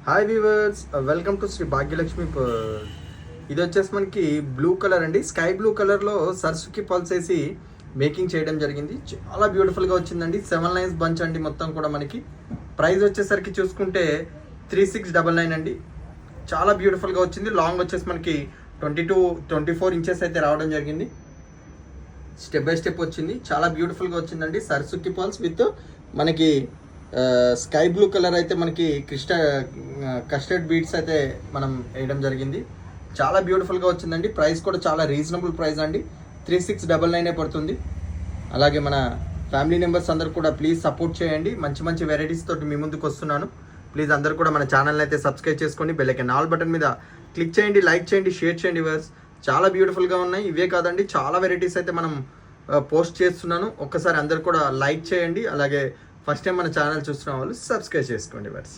Hi viewers, welcome to Shri Bhagyalakshmi ఇది వచ్చేసి మనకి బ్లూ కలర్ అండి. స్కై బ్లూ కలర్లో సర్సుకి పల్స్ వేసి మేకింగ్ చేయడం జరిగింది. చాలా బ్యూటిఫుల్గా వచ్చిందండి. 7 లైన్స్ బంచ్ అండి. మొత్తం కూడా మనకి ప్రైస్ వచ్చేసరికి చూసుకుంటే 3699 అండి. చాలా బ్యూటిఫుల్గా వచ్చింది. లాంగ్ వచ్చేసి మనకి 24 ఇంచెస్ అయితే రావడం జరిగింది. స్టెప్ బై స్టెప్ వచ్చింది. చాలా బ్యూటిఫుల్గా వచ్చిందండి. సర్సుకి పల్స్ విత్ మనకి స్కై బ్లూ కలర్ అయితే మనకి కస్టర్డ్ బీడ్స్ అయితే మనం వేయడం జరిగింది. చాలా బ్యూటిఫుల్గా వచ్చిందండి. ప్రైస్ కూడా చాలా రీజనబుల్ ప్రైస్ అండి. 3699 పడుతుంది. అలాగే మన ఫ్యామిలీ మెంబర్స్ అందరు కూడా ప్లీజ్ సపోర్ట్ చేయండి. మంచి మంచి వెరైటీస్ తోటి మీ ముందుకు వస్తున్నాను. ప్లీజ్ అందరు కూడా మన ఛానల్ని అయితే సబ్స్క్రైబ్ చేసుకోండి. బెల్ ఐకాన్ ఆల్ బటన్ మీద క్లిక్ చేయండి, లైక్ చేయండి, షేర్ చేయండి. వర్స్ చాలా బ్యూటిఫుల్గా ఉన్నాయి. ఇవే కాదండి, చాలా వెరైటీస్ అయితే మనం పోస్ట్ చేస్తున్నాను. ఒక్కసారి అందరు కూడా లైక్ చేయండి. అలాగే ఫస్ట్ టైం మన ఛానల్ చూస్తున్న వాళ్ళు సబ్స్క్రైబ్ చేసుకోండి. వర్స్